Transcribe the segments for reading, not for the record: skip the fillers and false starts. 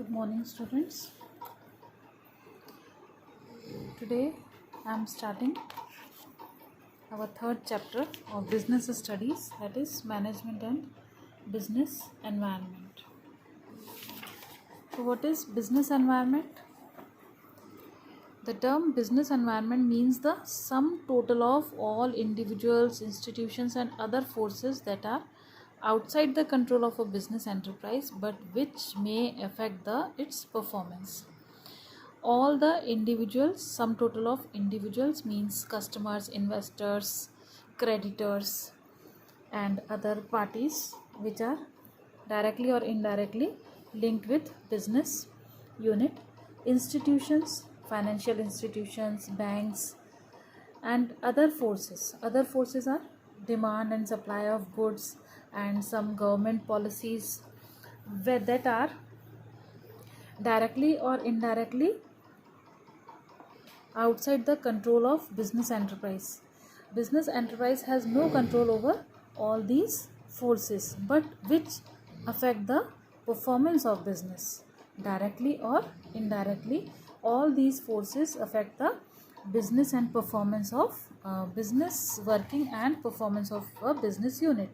Good morning, students. Today I am starting our third chapter of business studies, that is management and business environment. So, what is business environment? The term business environment means the sum total of all individuals, institutions, and other forces that are outside the control of a business enterprise but which may affect its performance. All the individuals, sum total of individuals means customers, investors, creditors, and other parties which are directly or indirectly linked with business unit, institutions, financial institutions, banks, and other forces. Other forces are demand and supply of goods and some government policies that are directly or indirectly outside the control of business enterprise. Business enterprise has no control over all these forces but which affect the performance of business directly or indirectly. All these forces affect the business and performance of business working and performance of a business unit.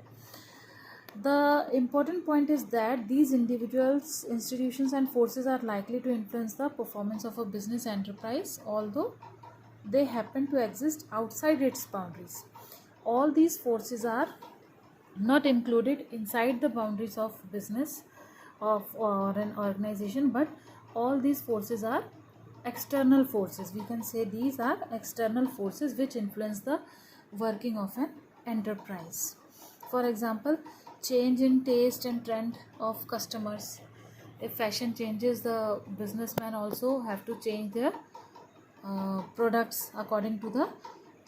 The important point is that these individuals, institutions, and forces are likely to influence the performance of a business enterprise, although they happen to exist outside its boundaries. All these forces are not included inside the boundaries of business or an organization, but all these forces are external forces. We can say these are external forces which influence the working of an enterprise. For example, change in taste and trend of customers. If fashion changes, the businessmen also have to change their products according to the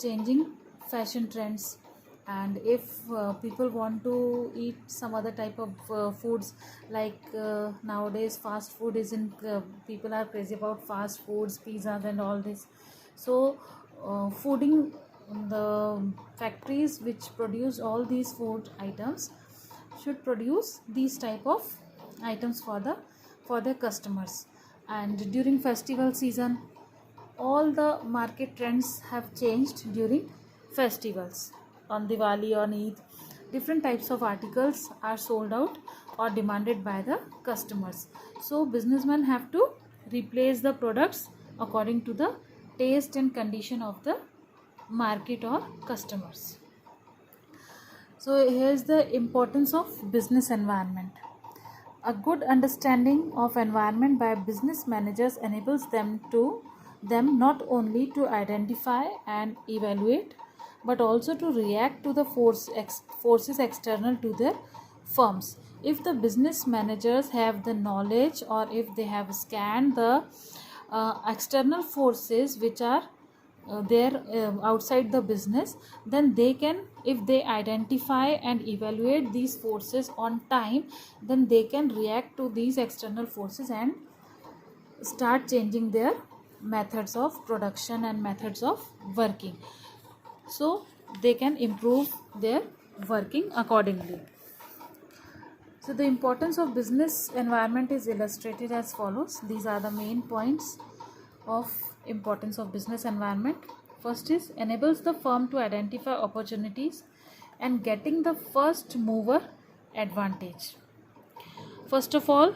changing fashion trends. And if people want to eat some other type of foods, like nowadays fast food is in people are crazy about fast foods, pizzas and all this. So fooding, the factories which produce all these food items should produce these type of items for their customers. And during festival season, all the market trends have changed during festivals. On Diwali, on Eid, different types of articles are sold out or demanded by the customers. So businessmen have to replace the products according to the taste and condition of the market or customers. So here's the importance of business environment. A good understanding of environment by business managers enables them not only to identify and evaluate but also to react to the forces external to their firms. If the business managers have the knowledge, or if they have scanned the external forces which are there outside the business, then they can, if they identify and evaluate these forces on time, then they can react to these external forces and start changing their methods of production and methods of working, so they can improve their working accordingly. So the importance of business environment is illustrated as follows. These are the main points of importance of business environment. First is enables the firm to identify opportunities and getting the first mover advantage. First of all,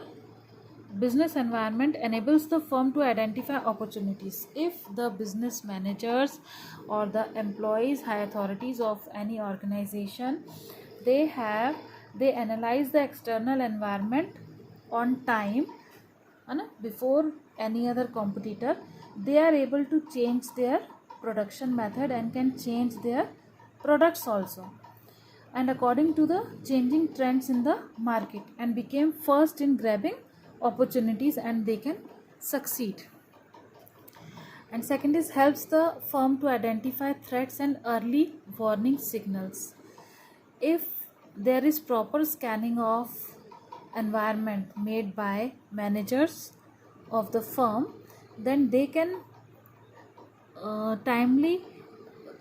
business environment enables the firm to identify opportunities. If the business managers or the employees, high authorities of any organization, they analyze the external environment on time before any other competitor, they are able to change their production method and can change their products also, and according to the changing trends in the market, and became first in grabbing opportunities, and they can succeed. And second is helps the firm to identify threats and early warning signals. If there is proper scanning of environment made by managers of the firm, then they can timely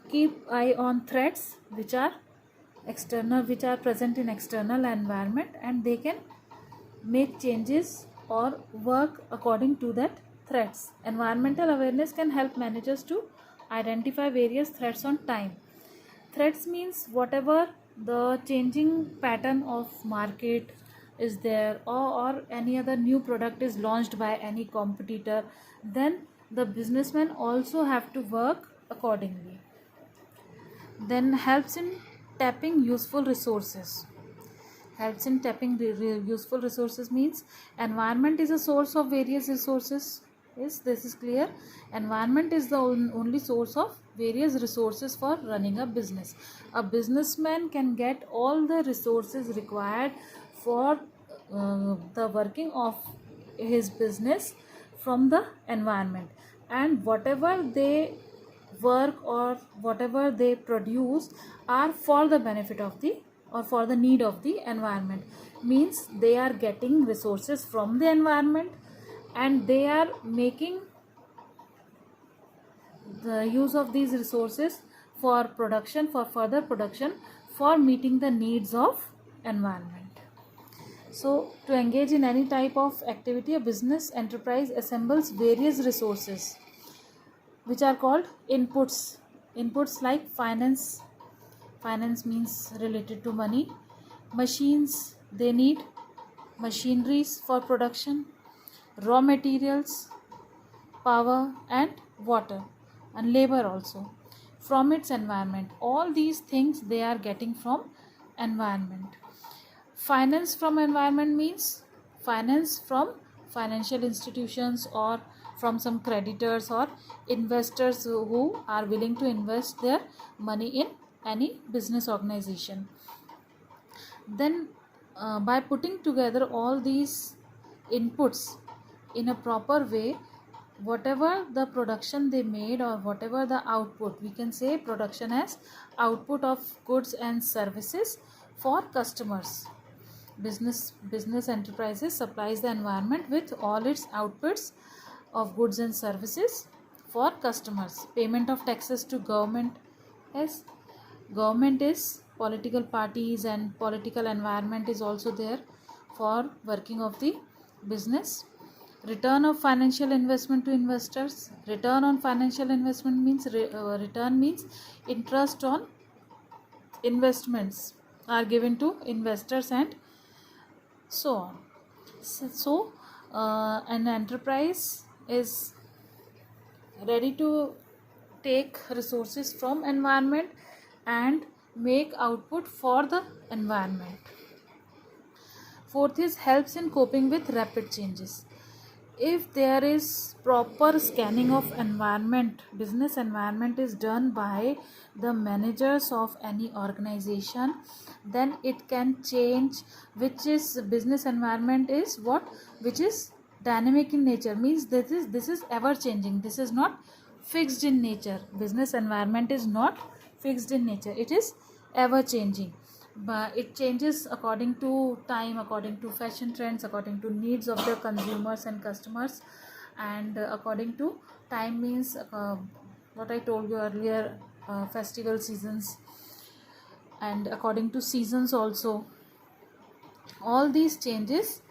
keep eye on threats which are external, which are present in external environment, and they can make changes or work according to that threats. Environmental awareness can help managers to identify various threats on time. Threats means whatever the changing pattern of market is there, or any other new product is launched by any competitor, then the businessmen also have to work accordingly. Then helps in tapping useful resources. Helps in tapping useful resources means environment is a source of various resources. Yes, this is clear. Environment is the only source of various resources for running a business. A businessman can get all the resources required for the working of his business from the environment, and whatever they work or whatever they produce are for the benefit of the or for the need of the environment. Means they are getting resources from the environment and they are making the use of these resources for production, for further production, for meeting the needs of environment. So to engage in any type of activity, a business enterprise assembles various resources which are called inputs. Inputs like finance. Finance means related to money. Machines, they need machineries for production, raw materials, power and water, and labor also from its environment. All these things they are getting from environment. Finance from environment means finance from financial institutions or from some creditors or investors who are willing to invest their money in any business organization. Then by putting together all these inputs in a proper way, whatever the production they made or whatever the output, we can say production as output of goods and services for customers. Business enterprises supplies the environment with all its outputs of goods and services for customers. Payment of taxes to government. Yes, government is political parties and political environment is also there for working of the business. Return of financial investment to investors. Return on financial investment means return means interest on investments are given to investors and so on. So an enterprise is ready to take resources from environment and make output for the environment. Fourth is helps in coping with rapid changes. If there is proper scanning of environment, business environment is done by the managers of any organization, then it can change, which is business environment is what, which is dynamic in nature, means this is ever changing, this is not fixed in nature. Business environment is not fixed in nature, it is ever changing, but it changes according to time, according to fashion trends, according to needs of the consumers and customers, and according to time means what I told you earlier, festival seasons, and according to seasons also. All these changes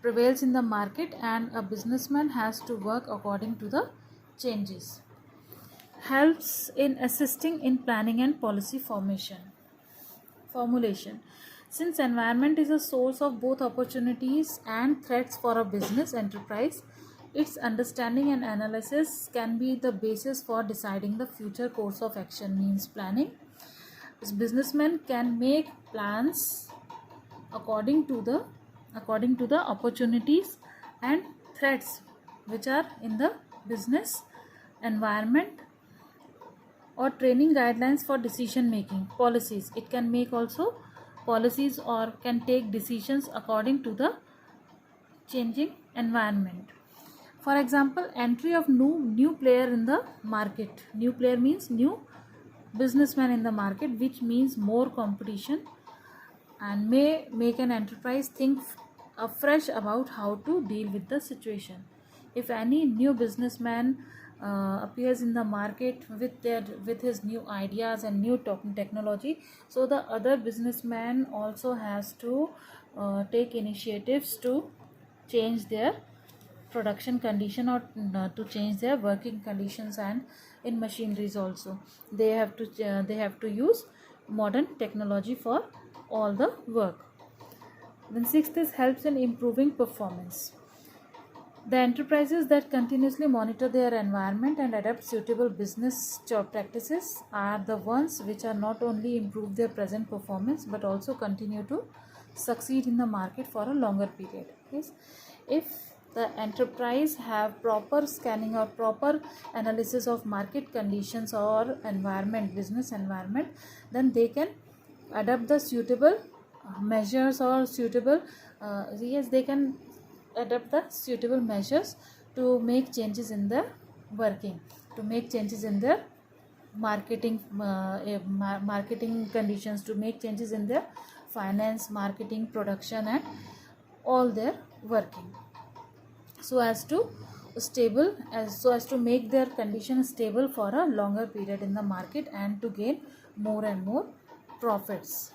prevails in the market and a businessman has to work according to the changes. Helps in assisting in planning and policy formulation. Since environment is a source of both opportunities and threats for a business enterprise, its understanding and analysis can be the basis for deciding the future course of action. Means planning. This businessman can make plans according to the opportunities and threats which are in the business environment, or training guidelines for decision making. Policies, it can make also policies or can take decisions according to the changing environment. For example, entry of new player in the market. New player means new businessman in the market, which means more competition and may make an enterprise think afresh about how to deal with the situation. If any new businessman appears in the market with his new ideas and new technology, so the other businessman also has to take initiatives to change their production condition or to change their working conditions, and in machineries also they have to use modern technology for all the work. Then sixth is helps in improving performance. The enterprises that continuously monitor their environment and adapt suitable business job practices are the ones which are not only improve their present performance but also continue to succeed in the market for a longer period. Yes, if the enterprise have proper scanning or proper analysis of market conditions or environment, business environment, then they can adapt the suitable measures or suitable yes, they can adopt the suitable measures to make changes in their working, to make changes in their marketing conditions, to make changes in their finance, marketing, production, and all their working, so as to make their condition stable for a longer period in the market and to gain more and more profits.